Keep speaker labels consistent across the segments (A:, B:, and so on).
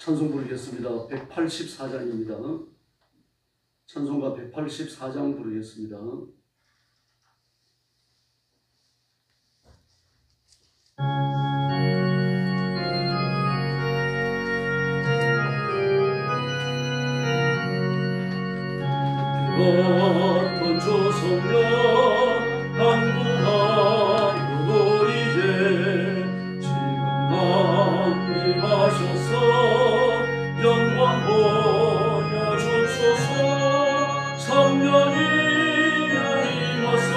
A: 찬송 부르겠습니다. 184장입니다. 찬송가 184장 부르겠습니다. 같은 조성녀 간구하여도 이제 지금 강림하셔서 영광 보여주소서. 성령이 임하사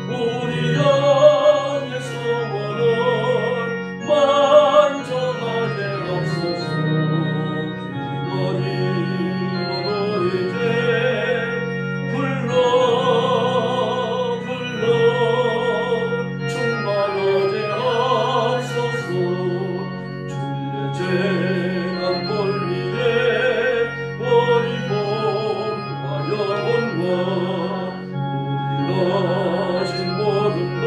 A: 우리 영의 소원을 만져가게 하소서. 기도리오도 이제 불러 충만하게 하소서. 주의 재단 권리에 우리 몸과 영혼과 우리가 가진 모든 것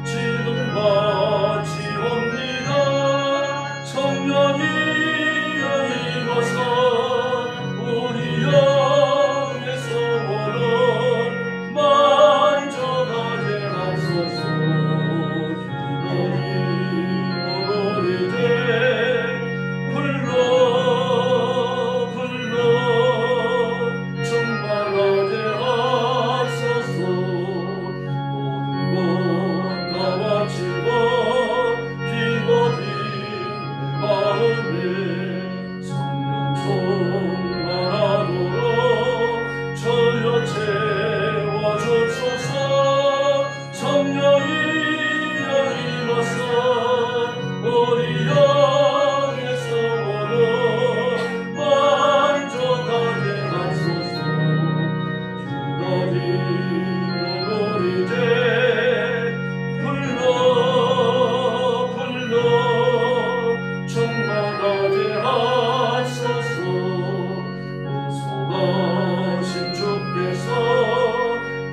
A: 지금 바치옵니다. 성령이 임하사 우리 영의 소원을 만져가게 하소서. 기도리오도 이제 불러 충만하게 하소서. 모든 것 다 바치고 기겁인 마음에 성령 충만하도록 전혀 채워주소서. 성령이 임하사 우리 영의 소원을 만져가게 하소서. 기도리오도 이제 불러 충만하게 하소서. 소하신 주께서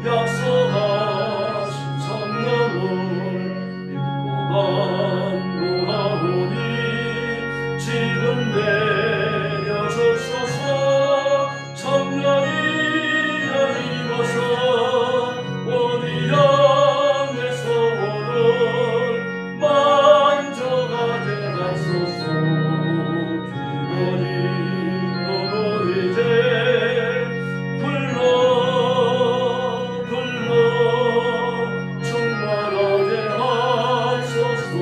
A: 약속하신 성령을 믿고 간구하오니 지금 내려주소서. 성령이 임하사 우리 영의 소원을 만져가게 하소서. 기도리오도 이제 불러 충만하게 하소서.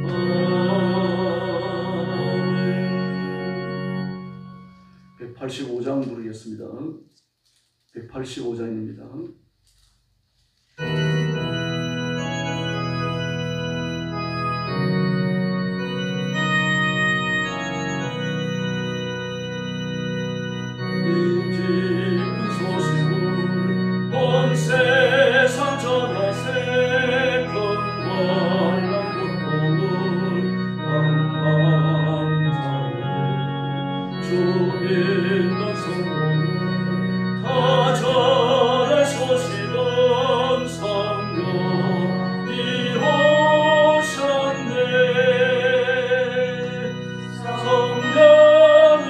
A: 아멘. 185장 부르겠습니다. 185장입니다. 인기쁜 소식을 온 세상 전하세. 건강한 고통을 당당하게 주 믿는 성도를 다 전할 소식은 성령이 오셨네. 성령이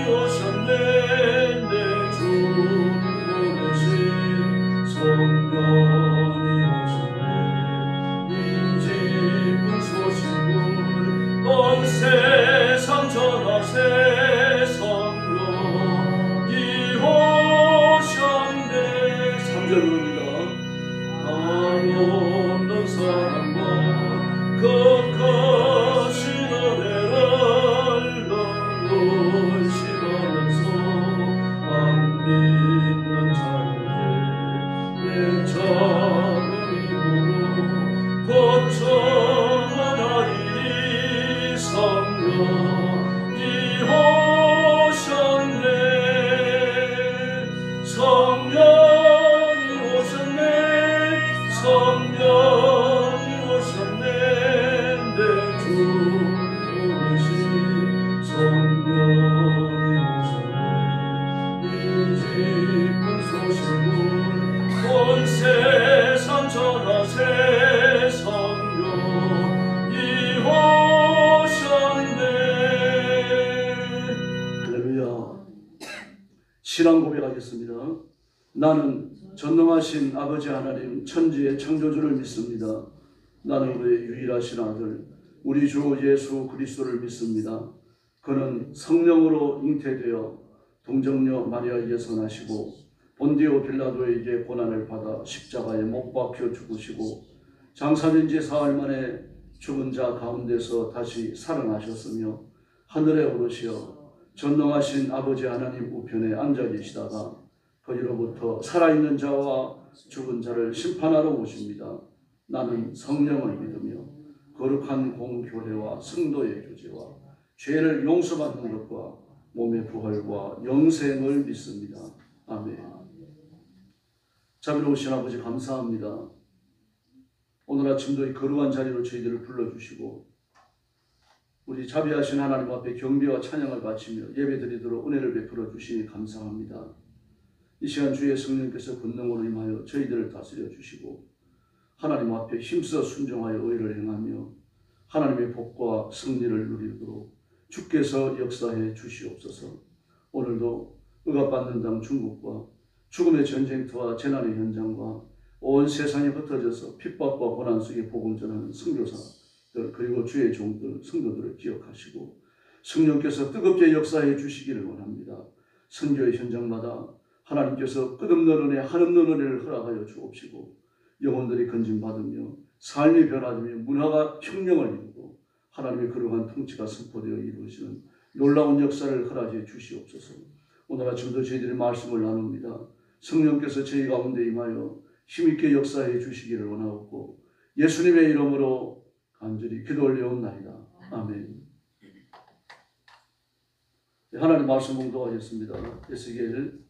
A: 오셨네. 내 주 보내신 성령이 오셨네. 이 기쁜 소식을 온 세상 전하세. 성령이 오셨네. 3절 부릅니다. 한없는 사랑과 거룩하신 은혜를 의심하면서 안 믿는 자에게 내 작은 힘으로 고쳐나리니. 성령이 오셨네. 성령이 오셨네. 성령이 오셨네. 내 주 보내신 성령이 오셨네. 이 기쁜 소식을 온 세상 전하세. 성령 신앙 고백하겠습니다. 나는 전능하신 아버지 하나님 천지의 창조주를 믿습니다. 나는 그의 유일하신 아들 우리 주 예수 그리스도를 믿습니다. 그는 성령으로 잉태되어 동정녀 마리아에게서 나시고 본디오 빌라도에게 고난을 받아 십자가에 못 박혀 죽으시고 장사된 지 사흘 만에 죽은 자 가운데서 다시 살아나셨으며 하늘에 오르시어 전능하신 아버지 하나님 우편에 앉아 계시다가 거기로부터 살아있는 자와 죽은 자를 심판하러 오십니다. 나는 성령을 믿으며 거룩한 공교회와 성도의 교제와 죄를 용서받는 것과 몸의 부활과 영생을 믿습니다. 아멘. 자비로우신 아버지 감사합니다. 오늘 아침도 이 거룩한 자리로 저희들을 불러주시고 우리 자비하신 하나님 앞에 경배와 찬양을 바치며 예배드리도록 은혜를 베풀어 주시니 감사합니다. 이 시간 주의 성령께서 권능으로 임하여 저희들을 다스려 주시고 하나님 앞에 힘써 순종하여 의를 행하며 하나님의 복과 승리를 누리도록 주께서 역사해 주시옵소서. 오늘도 억압받는 당 중국과 죽음의 전쟁터와 재난의 현장과 온 세상에 흩어져서 핍박과 고난 속에 복음 전하는 선교사들 그리고 주의 종들 성도들을 기억하시고 성령께서 뜨겁게 역사해 주시기를 원합니다. 선교의 현장마다 하나님께서 끝없는 은혜 한없는 은혜를 허락하여 주옵시고 영혼들이 건진받으며 삶이 변화되며 문화가 혁명을 이루고 하나님의 거룩한 통치가 선포되어 이루어지는 놀라운 역사를 허락해 주시옵소서. 오늘 아침도 저희들이 말씀을 나눕니다. 성령께서 저희 가운데 임하여 힘있게 역사해 주시기를 원하옵고 예수님의 이름으로 간절히 기도 올려옵나이다. 아멘. 하나님 말씀 봉독하겠습니다. 에스겔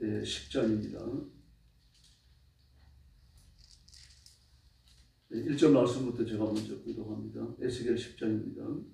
A: 10장입니다. 1절 말씀부터 제가 먼저 봉독합니다. 에스겔 10장입니다.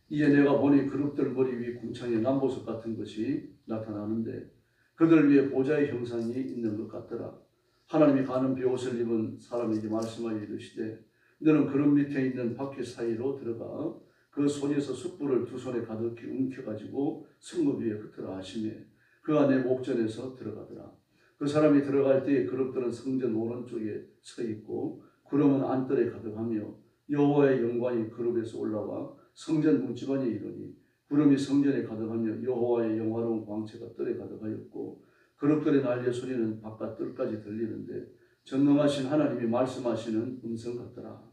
A: 이에 내가 보니 그룹들 머리 위 궁창에 남보석 같은 것이 나타나는데 그들 위에 보좌의 형상이 있는 것 같더라. 하나님이 가는 베옷을 입은 사람에게 말씀하여 이르시되 너는 그룹 밑에 있는 바퀴 사이로 들어가 그 손에서 숯불을 두 손에 가득히 움켜가지고 성읍 위에 흩으라 하시매 그 안에 목전에서 들어가더라. 그 사람이 들어갈 때에 그룹들은 성전 오른쪽에 서 있고 구름은 안뜰에 가득하며 여호와의 영광이 그룹에서 올라와 성전 문지방에 이르니 구름이 성전에 가득하며 여호와의 영화로운 광채가 뜰에 가득하였고 그룹들의 난리의 소리는 바깥 뜰까지 들리는데 전능하신 하나님이 말씀하시는 음성 같더라.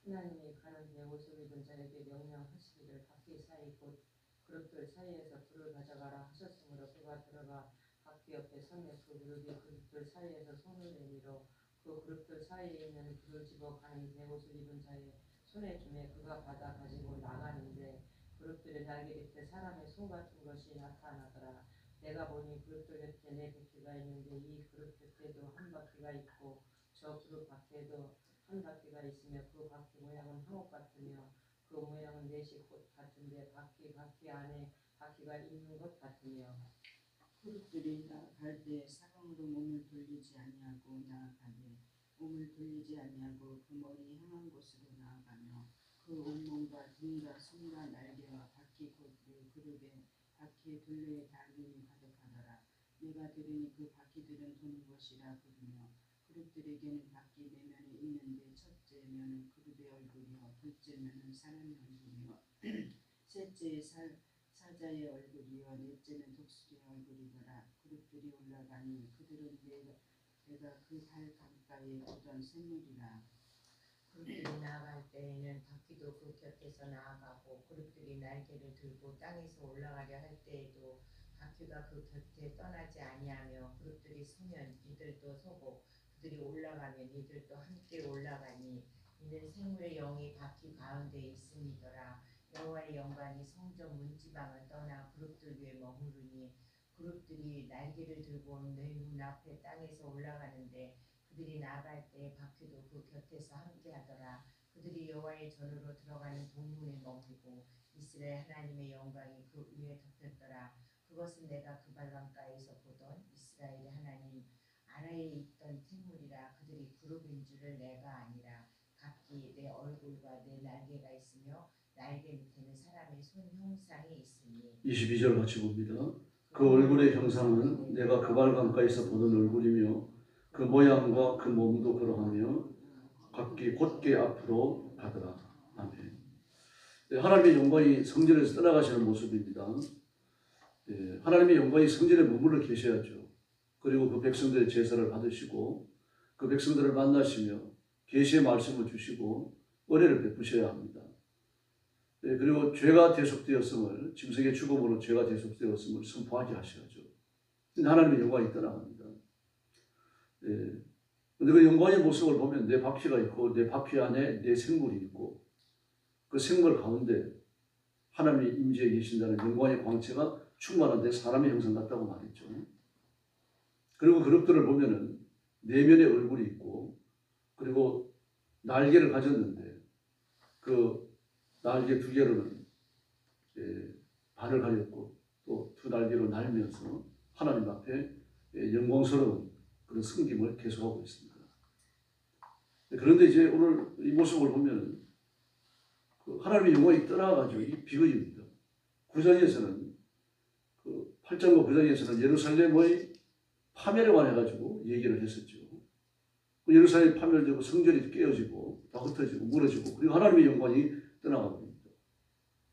B: 하나님이 가는 베옷을 입은 자에게 명령하시기를 바퀴 사이 곧 그룹들 사이에서 불을 가져가라 하셨으므로 그가 들어가 바퀴 옆에 서며 그 그룹이 그룹들 사이에서 손을 내밀어 그 그룹들 사이에 있는 불을 집어 가는 베옷을 입은 자의 손에 주매 그가 받아 가지고 나가는데 그룹들의 날개 곁에 사람의 손 같은 것이 나타나더라. 내가 보니 그룹들 곁에 네 바퀴가 있는데 이 그룹 곁에도 한 바퀴가 있고 저 그룹 밖에도 한 바퀴가 있으며 그 바퀴 모양은 한옥 같으며 그 모양은 넷이 곧 같은데 바퀴 안에 바퀴가 있는 것 같으며
C: 그룹들이 나아갈 때 사방으로 몸을 돌리지 아니하고 나아가되 몸을 돌리지 아니하고 그 머리 향한 곳으로 나아가며 그 온몸과 등과 손과 날개와 바퀴 곧 그 그룹의 바퀴의 둘레에 달림이 가득하더라. 내가 들으니 그 바퀴들은 도는 것이라 부르며 그룹들에게는 바퀴 네 면이 있는데 첫째 면은 그룹의 얼굴이요 둘째 면은 사람의 얼굴이요 셋째 사자의 얼굴이요 넷째는 독수리의 얼굴이더라. 그룹들이 올라가니 그들은 내가 그 발 강가에 두던 샘물이라.
B: 그룹들이 나아갈 때에는 바퀴도 그 곁에서 나아가고 그룹들이 날개를 들고 땅에서 올라가려 할 때에도 바퀴가 그 곁에 떠나지 아니하며 그룹들이 서면 이들도 서고 그들이 올라가면 이들도 함께 올라가니 이는 생물의 영이 바퀴 가운데 있음이더라. 여호와의 영광이 성전 문지방을 떠나 그룹들 위에 머무르니 그룹들이 날개를 들고 내 눈 앞에 땅에서 올라가는데 그들이 나아갈 때 바퀴도 그 곁에서 함께하더라. 그들이 여호와의 전으로 들어가는 동문에 머물고 이스라엘 하나님의 영광이 그 위에 덮였더라. 그것은 내가 그 발강가에서 보던 이스라엘의 하나님 아래에 있던 생물이라. 그들이 그룹인 줄을 내가 아니라 각기 내 얼굴과 내 날개가 있으며 날개 밑에는 사람의 손 형상이 있으니.
A: 22절 같이 봅니다. 그 얼굴의 형상은 내가 그발 강가에서 보던 얼굴이며 그 모양과 그 몸도 그러하며 각기 곧게 앞으로 가더라. 아멘. 네, 하나님의 영광이 성전에서 떠나가시는 모습입니다. 네, 하나님의 영광이 성전에 머물러 계셔야죠. 그리고 그 백성들의 제사를 받으시고 그 백성들을 만나시며 계시의 말씀을 주시고 은혜를 베푸셔야 합니다. 네, 그리고 죄가 대속되었음을, 짐승의 죽음으로 죄가 대속되었음을 선포하게 하셔야죠. 하나님의 영광이 떠나갑니다. 네. 근데 그 영광의 모습을 보면 내 바퀴가 있고 내 바퀴 안에 내 생물이 있고 그 생물 가운데 하나님이 임재해 계신다는 영광의 광채가 충만한데 사람의 형상 같다고 말했죠. 그리고 그릇들을 보면은 내면에 얼굴이 있고 그리고 날개를 가졌는데 그 날개 두 개로는 발을 가렸고 또 두 날개로 날면서 하나님 앞에 영광스러운 그런 섬김을 계속하고 있습니다. 그런데 이제 오늘 이 모습을 보면 그 하나님의 영광이 떠나가지고 이 비극입니다. 9장에서는 그 8장과 9장에서는 예루살렘의 파멸에 관해가지고 얘기를 했었죠. 그 예루살렘이 파멸되고 성전이 깨어지고 다 흩어지고 무너지고 그리고 하나님의 영광이 떠나갑니다.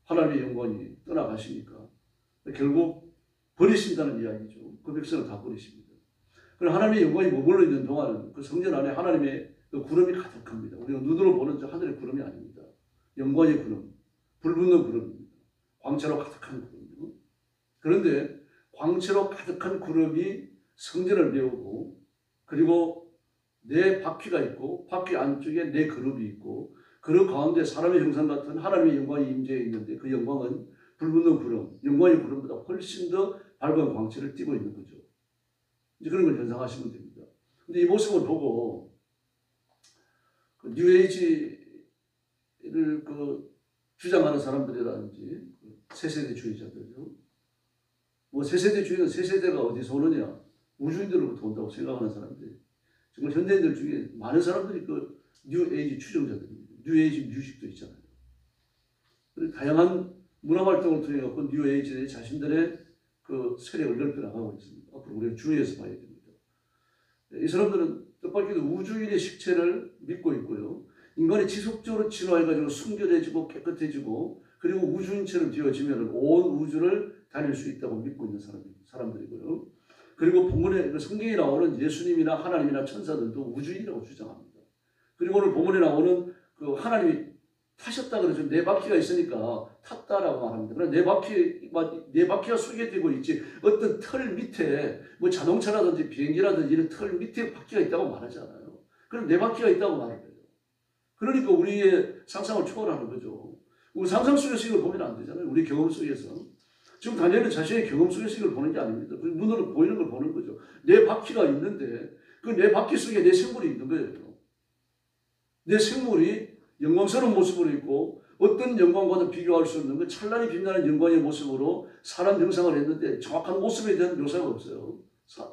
A: 하나님의 영광이 떠나가시니까 결국 버리신다는 이야기죠. 그 백성을 다 버리십니다. 그럼 하나님의 영광이 머물러 있는 동안은 그 성전 안에 하나님의 그 구름이 가득합니다. 우리가 눈으로 보는 저 하늘의 구름이 아닙니다. 영광의 구름, 불붙는 구름입니다. 광채로 가득한 구름이요. 그런데 광채로 가득한 구름이 성전을 메우고 그리고 내 바퀴가 있고 바퀴 안쪽에 내 그룹이 있고 그런 가운데 사람의 형상 같은 하나님의 영광이 임재해 있는데 그 영광은 불붙는 구름, 영광의 구름보다 훨씬 더 밝은 광채를 띠고 있는 거죠. 이제 그런 걸 연상하시면 됩니다. 근데 이 모습을 보고 그 뉴에이지를 그 주장하는 사람들이라든지 새세대주의자들요. 뭐 새세대주의는 새세대가 어디서 오느냐? 우주인들로부터 온다고 생각하는 사람들이 정말 현대인들 중에 많은 사람들이 그 뉴에이지 추종자들입니다. 뉴에이지 뮤직도 있잖아요. 다양한 문화활동을 통해 갖고 뉴에이지들이 자신들의 그 세력을 넓혀 나가고 있습니다. 앞으로 우리가 주의해서 봐야 됩니다. 이 사람들은 뜻밖에도 우주인의 식체를 믿고 있고요. 인간이 지속적으로 진화해가지고 순결해지고 깨끗해지고 그리고 우주인처럼 되어지면 온 우주를 다닐 수 있다고 믿고 있는 사람들이고요. 그리고 본문에 성경에 나오는 예수님이나 하나님이나 천사들도 우주인이라고 주장합니다. 그리고 오늘 본문에 나오는 그 하나님이 타셨다 그러죠. 네 바퀴가 있으니까 탔다라고 말합니다. 그러나 네 바퀴가 소개되고 있지 어떤 틀 밑에 뭐 자동차라든지 비행기라든지 이런 틀 밑에 바퀴가 있다고 말하지 않아요. 그럼 네 바퀴가 있다고 말을 해요. 그러니까 우리의 상상을 초월하는 거죠. 우리 상상 속에서 이걸 보면 안 되잖아요. 우리 경험 속에서. 지금 다니엘은 자신의 경험 속에서 이걸 보는 게 아닙니다. 눈으로 보이는 걸 보는 거죠. 내 바퀴가 있는데 그 내 바퀴 속에 내 생물이 있는 거예요. 내 생물이 영광스러운 모습으로 있고 어떤 영광과도 비교할 수 없는 그 찬란히 빛나는 영광의 모습으로 사람 형상을 했는데 정확한 모습에 대한 묘사가 없어요.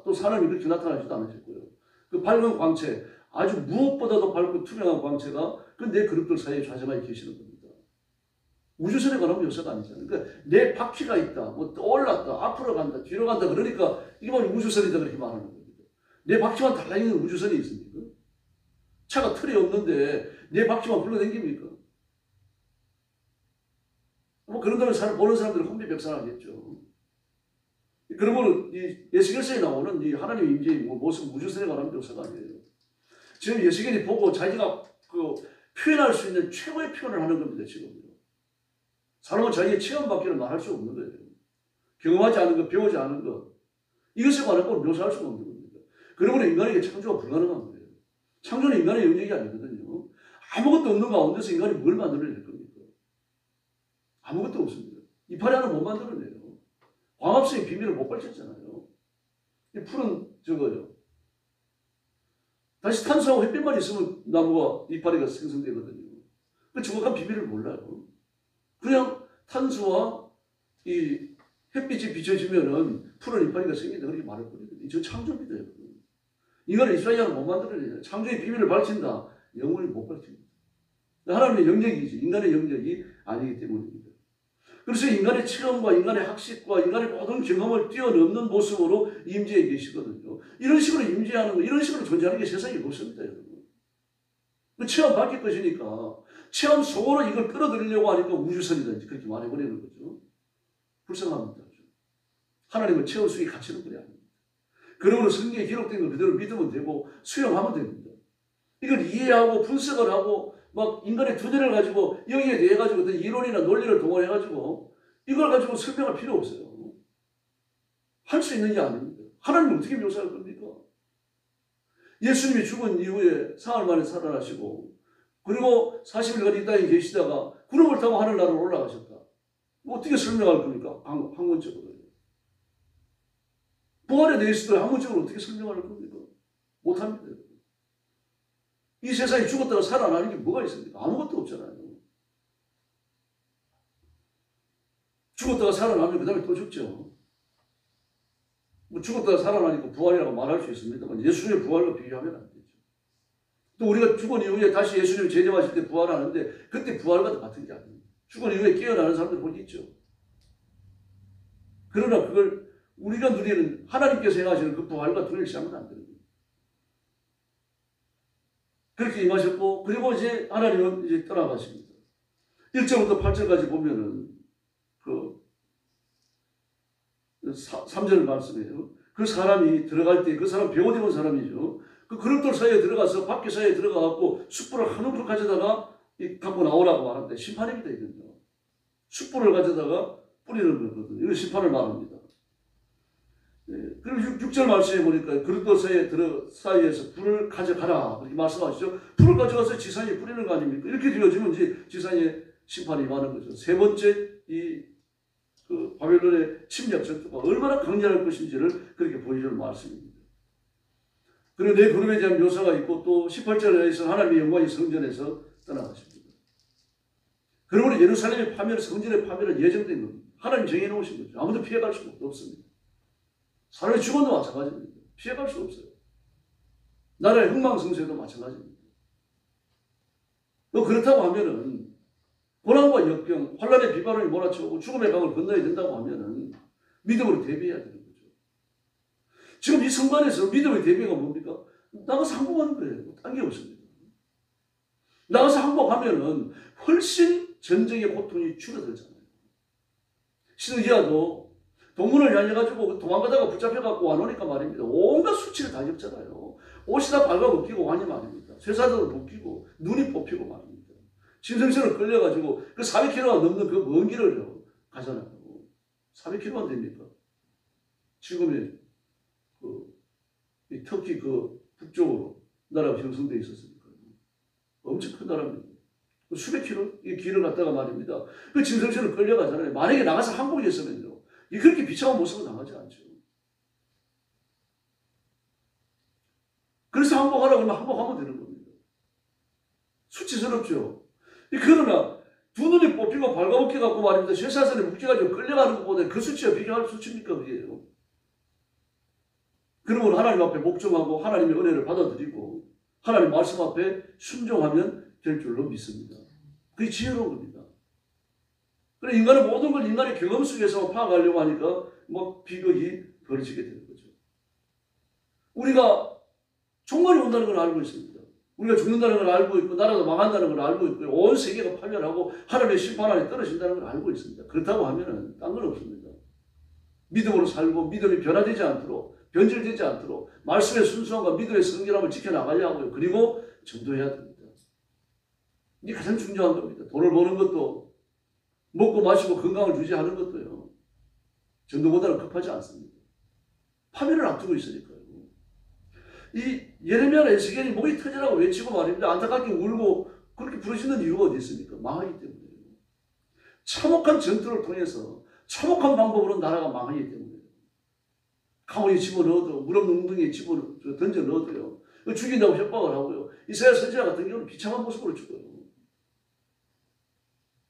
A: 또 사람이 그렇게 나타나지도 않으셨고요. 그 밝은 광채, 아주 무엇보다도 밝고 투명한 광채가 그 내 그룹들 사이에 좌정하에 계시는 겁니다. 우주선에 관한 묘사가 아니잖아요. 그러니까 내 바퀴가 있다, 뭐 떠올랐다, 앞으로 간다, 뒤로 간다 그러니까 이게 바로 우주선이다 그렇게 말하는 겁니다. 내 바퀴만 달라있는 우주선이 있습니까? 차가 틀이 없는데 내 바퀴만 불러댕깁니까? 뭐 그런다면 보는 사람들은 혼비백산하겠죠. 그러면 이 예수결서에 나오는 이 하나님의 임재의 모습 우주선에 관한 묘사가 아니에요. 지금 예수결이 보고 자기가 그 표현할 수 있는 최고의 표현을 하는 겁니다. 지금 사람은 자기의 체험밖에는 말할 수 없는 거예요. 경험하지 않은 것, 배우지 않은 것 이것에 관한 걸 묘사할 수가 없는 겁니다. 그러므로 인간에게 창조가 불가능한 거예요. 창조는 인간의 영역이 아니거든요. 아무것도 없는 가운데서 인간이 뭘 만들어낼 겁니까? 아무것도 없습니다. 이파리 하나 못 만들어내요. 광합성의 비밀을 못 밝혔잖아요. 이 풀은 저거요. 다시 탄수하고 햇빛만 있으면 나무가 이파리가 생성되거든요. 그 정확한 비밀을 몰라요. 그냥 탄수와 이 햇빛이 비춰지면은 푸른 이파리가 생긴다 그렇게 말할 거거든요. 저 창조입니다. 이거는 이스라엘은 못 만들어내요. 창조의 비밀을 밝힌다. 영원히 못 밝힙니다. 하나님의 영역이지 인간의 영역이 아니기 때문입니다. 그래서 인간의 체험과 인간의 학식과 인간의 모든 경험을 뛰어넘는 모습으로 임재해 계시거든요. 이런 식으로 임재하는 거, 이런 식으로 존재하는 게 세상에 없습니다, 여러분. 그 체험 바뀔 것이니까 체험 속으로 이걸 끌어들이려고 하니까 우주선이든지 그렇게 말해버리는 거죠. 불쌍합니다. 하나님은 체험 속에 갇히는 분이 아닙니다. 그러므로 성경에 기록된 걸 그대로 믿으면 되고 수용하면 됩니다. 이걸 이해하고 분석을 하고 막 인간의 두뇌를 가지고 여기에 대해 가지고 어떤 이론이나 논리를 동원해 가지고 이걸 가지고 설명할 필요 없어요. 할 수 있는 게 아닙니다. 하나님은 어떻게 묘사할 겁니까? 예수님이 죽은 이후에 사흘 만에 살아나시고 그리고 40일간 이 땅에 계시다가 구름을 타고 하늘나라로 올라가셨다. 어떻게 설명할 겁니까? 학문적으로. 부활에 대해서도 학문적으로 어떻게 설명할 겁니까? 못합니다. 이 세상에 죽었다가 살아나는 게 뭐가 있습니까? 아무것도 없잖아요. 죽었다가 살아나면 그 다음에 또 죽죠. 뭐 죽었다가 살아나니까 부활이라고 말할 수 있습니다만 예수님의 부활과 비교하면 안 되죠. 또 우리가 죽은 이후에 다시 예수님 제자하실 때 부활하는데 그때 부활과 같은 게 아닙니다. 죽은 이후에 깨어나는 사람들 보기 있죠. 그러나 그걸 우리가 누리는 하나님께서 행하시는 그 부활과 동일시하면 안 됩니다. 그렇게 임하셨고 그리고 이제 하나님은 이제 떠나가십니다. 1절부터 8절까지 보면은 그 3절 말씀이에요. 그 사람이 들어갈 때 그 사람 배옷 입은 사람이죠. 그 그릇돌 사이에 들어가서 바퀴 사이에 들어가갖고 숯불을 한 움큼 가져다가 갖고 나오라고 말하는데 심판입니다. 이건요. 숯불을 가져다가 뿌리는 거거든요. 이거 심판을 말합니다. 네. 그리고 6절 말씀에 보니까 그릇돌 사이에서 불을 가져가라 그렇게 말씀하시죠. 불을 가져가서 지상에 뿌리는 거 아닙니까? 이렇게 되어지면 이제 지상에 심판이 임하는 거죠. 세 번째 그 바벨론의 침략 전투가 얼마나 강렬할 것인지를 그렇게 보여주는 말씀입니다. 그리고 내 구름에 대한 묘사가 있고 또 18절에서 하나님의 영광이 성전에서 떠나가십니다. 그러므로 예루살렘의 파멸, 성전의 파멸은 예정된 겁니다. 하나님 정해놓으신 거죠. 아무도 피해갈 수가 없습니다. 사람이 죽어도 마찬가지입니다. 피해갈 수 없어요. 나라의 흥망성쇠도 마찬가지입니다. 그렇다고 하면은 고난과 역경, 환란의 비바람이 몰아치고 죽음의 강을 건너야 된다고 하면은 믿음으로 대비해야 되는 거죠. 지금 이 성관에서 믿음의 대비가 뭡니까? 나가서 항복하는 거예요. 딴 게 없습니다. 나가서 항복하면은 훨씬 전쟁의 고통이 줄어들잖아요. 시드기야도 동문을 향해가지고 도망가다가 붙잡혀갖고 와놓으니까 말입니다. 온갖 수치를 다 겪잖아요. 옷이 다 발가벗기고 와니 말입니다. 쇠사슬을 벗기고 눈이 뽑히고 말입니다. 심성처럼 끌려가지고 그 400km가 넘는 그 먼 길을 가잖아요. 400km만 됩니까? 지금의 이 터키 그 북쪽으로 나라가 형성되어 있었으니까 엄청 큰 나라입니다. 수백 킬로 이 길을 갔다가 말입니다. 그 짐승처럼 끌려가잖아요. 만약에 나가서 항복했으면요. 그렇게 비참한 모습을 당하지 않죠. 그래서 항복하라고 하면 항복하면 되는 겁니다. 수치스럽죠. 그러나 두 눈이 뽑히고 발가벗겨 갖고 말입니다. 쇠사슬에 묶여가지고 끌려가는 것보다 그 수치와 비교할 수치입니까? 그게요. 그러면 하나님 앞에 복종하고 하나님의 은혜를 받아들이고 하나님 말씀 앞에 순종하면 될 줄로 믿습니다. 그게 지혜로운 겁니다. 그래 인간의 모든 걸 인간의 경험 속에서 파악하려고 하니까 막 비극이 벌어지게 되는 거죠. 우리가 종말이 온다는 걸 알고 있습니다. 우리가 죽는다는 걸 알고 있고 나라도 망한다는 걸 알고 있고 온 세계가 파멸하고 하나님의 심판 안에 떨어진다는 걸 알고 있습니다. 그렇다고 하면은 딴 건 없습니다. 믿음으로 살고 믿음이 변화되지 않도록 변질되지 않도록 말씀의 순수함과 믿음의 성결함을 지켜나가려 하고요. 그리고 전도해야 됩니다. 이게 가장 중요한 겁니다. 돈을 버는 것도 먹고 마시고 건강을 유지하는 것도요. 전도보다는 급하지 않습니다. 파멸을 앞두고 있으니까요. 이 예레미야나 에스겔이 목이 터지라고 외치고 말입니다. 안타깝게 울고 그렇게 부르시는 이유가 어디 있습니까? 망하기 때문에요. 참혹한 전투를 통해서 참혹한 방법으로 나라가 망하기 때문에 강호에 집어넣어도 물 없는 웅덩이에 던져 넣어도요. 죽인다고 협박을 하고요. 이스라엘 선지자 같은 경우는 비참한 모습으로 죽어요.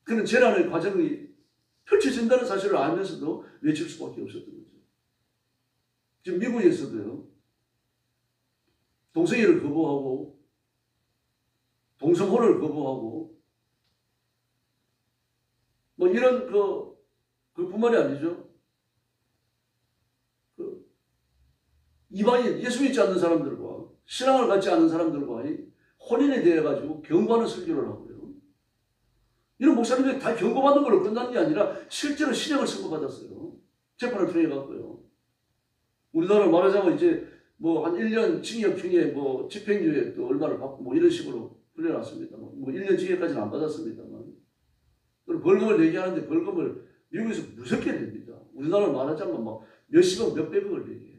A: 그런 재난의 과정이 펼쳐진다는 사실을 알면서도 외칠 수밖에 없었던 거죠. 지금 미국에서도요. 동성애를 거부하고 동성혼을 거부하고 뭐 이런 그 그뿐만이 아니죠. 이방인, 예수 믿지 않는 사람들과 신앙을 갖지 않는 사람들과의 혼인에 대해 가지고 경고하는 설교를 하고요. 이런 목사님들이 다 경고받는 걸로 끝난 게 아니라 실제로 신형을 선고받았어요. 재판을 통해 갖고요. 우리나라 말하자면 이제 뭐 한 1년 징역형에 뭐 집행유예 또 얼마를 받고 뭐 이런 식으로 풀려났습니다만, 뭐 1년 징역까지는 안 받았습니다만, 벌금을 내게 하는데 벌금을 미국에서 무섭게 냅니다. 우리나라 말하자면 막 몇십억, 몇백억을 내게 해요.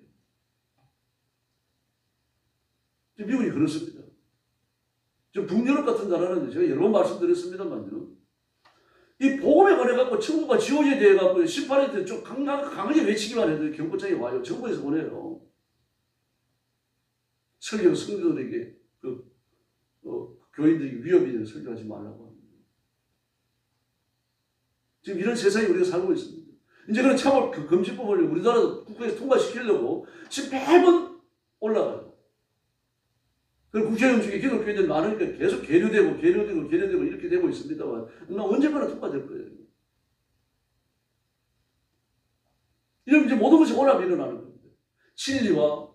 A: 미국이 그렇습니다. 저 북유럽 같은 나라는 제가 여러 번 말씀드렸습니다만요. 이 복음에 관해갖고 천국과 지옥에 대해갖고 심판에 대해 좀 강하게 외치기만 해도 경고장이 와요. 정부에서 보내요. 설교 성도들에게 교인들에게 위협이 되는 설교하지 말라고 합니다. 지금 이런 세상에 우리가 살고 있습니다. 이제 그런 차별 금지법을 우리나라 국회에서 통과시키려고 지금 매번 올라가요. 그리고 국회의원 중에 기독교인들이 많으니까 계속 계류되고 이렇게 되고 있습니다만 언젠가는 통과될 거예요. 이러면 이제 모든 것이 혼합이 일어나는 겁니다. 진리와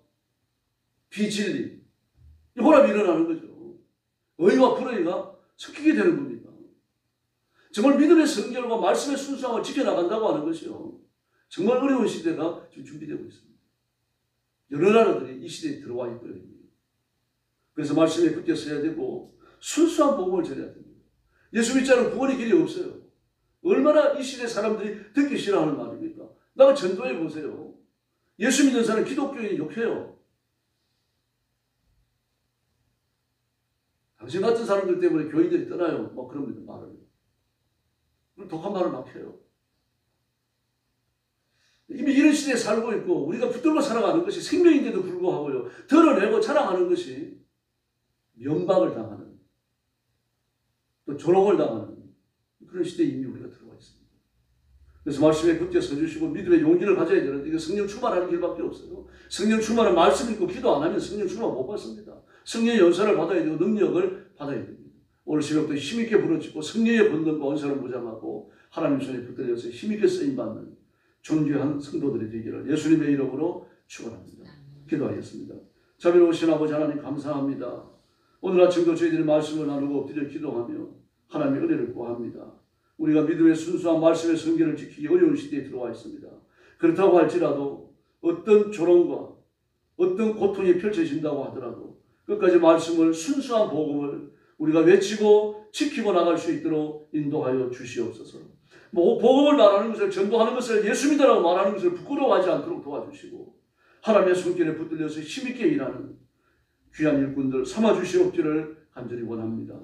A: 비진리, 이 혼합이 일어나는 거죠. 의와 불의가 섞이게 되는 겁니다. 정말 믿음의 성결과 말씀의 순수함을 지켜나간다고 하는 것이요. 정말 어려운 시대가 지금 준비되고 있습니다. 여러 나라들이 이 시대에 들어와 있거든요. 그래서 말씀에 굳게 서야 되고 순수한 복음을 전해야 됩니다. 예수 믿지 않으면 구원의 길이 없어요. 얼마나 이 시대 사람들이 듣기 싫어하는 말입니까? 나가 전도해 보세요. 예수 믿는 사람 기독교인이 욕해요. 당신 같은 사람들 때문에 교인들이 떠나요. 막 그럽니다. 말을. 독한 말을 막 해요. 이미 이런 시대에 살고 있고 우리가 붙들고 살아가는 것이 생명인데도 불구하고요. 드러내고 자랑하는 것이 면박을 당하는, 또 조롱을 당하는 그런 시대에 이미 우리가 들어와 있습니다. 그래서 말씀에 굳게 서주시고 믿음의 용기를 가져야 되는데 이거 성령 충만하는 길밖에 없어요. 성령 충만은 말씀 읽고 기도 안 하면 성령 충만 못 받습니다. 성령의 연사를 받아야 되고 능력을 받아야 됩니다. 오늘 새벽부터 힘있게 부르짖고 성령의 권능과 언사를 무장하고 하나님 손에 붙들려서 힘있게 쓰임받는 존귀한 성도들이 되기를 예수님의 이름으로 축원합니다. 기도하겠습니다. 자비로우신 아버지 하나님 감사합니다. 오늘 아침도 저희들이 말씀을 나누고 엎드려 기도하며 하나님의 은혜를 구합니다. 우리가 믿음의 순수한 말씀의 성결을 지키기 어려운 시대에 들어와 있습니다. 그렇다고 할지라도 어떤 조롱과 어떤 고통이 펼쳐진다고 하더라도 끝까지 말씀을 순수한 복음을 우리가 외치고 지키고 나갈 수 있도록 인도하여 주시옵소서. 뭐 복음을 말하는 것을 전도하는 것을 예수 믿으라고 말하는 것을 부끄러워하지 않도록 도와주시고 하나님의 손길에 붙들려서 힘있게 일하는 귀한 일꾼들 삼아주시옵기를 간절히 원합니다.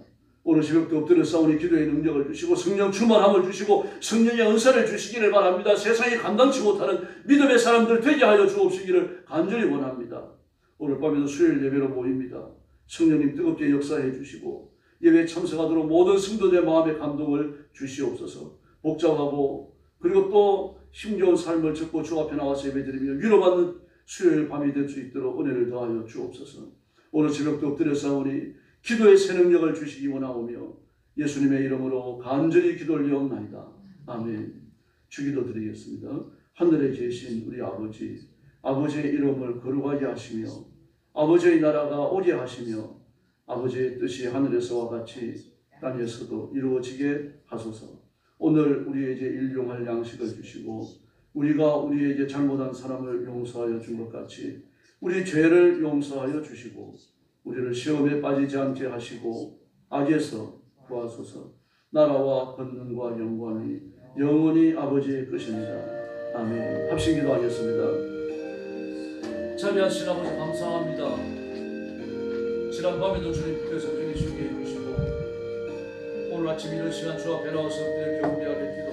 A: 오늘 새벽도 엎드려 싸우니 기도의 능력을 주시고 성령 충만함을 주시고 성령의 은사를 주시기를 바랍니다. 세상에 감당치 못하는 믿음의 사람들 되게 하여 주옵시기를 간절히 원합니다. 오늘 밤에도 수요일 예배로 모입니다. 성령님 뜨겁게 역사해 주시고 예배에 참석하도록 모든 성도들의 마음의 감동을 주시옵소서. 복잡하고 그리고 또 힘겨운 삶을 접고 주 앞에 나와서 예배드리며 위로받는 수요일 밤이 될 수 있도록 은혜를 더하여 주옵소서. 오늘 새벽도 엎드려 싸우니 기도의 새 능력을 주시기 원하오며 예수님의 이름으로 간절히 기도 올리옵나이다. 아멘. 주기도 드리겠습니다. 하늘에 계신 우리 아버지, 아버지의 이름을 거룩하게 하시며 아버지의 나라가 오게 하시며 아버지의 뜻이 하늘에서와 같이 땅에서도 이루어지게 하소서. 오늘 우리에게 일용할 양식을 주시고 우리가 우리에게 잘못한 사람을 용서하여 준 것 같이 우리 죄를 용서하여 주시고 우리를 시험에 빠지지 않게 하시고 악에서 구하소서. 나라와 권능과 영광이 영원히 아버지의 것입니다. 아멘. 합심 기도하겠습니다. 자비하신 아버지 감사합니다. 지난 밤에도 주님께서 우리에게 주게 해주시고 오늘 아침 이런 시간 주 앞에 나와서 엎드려 경배하며 기도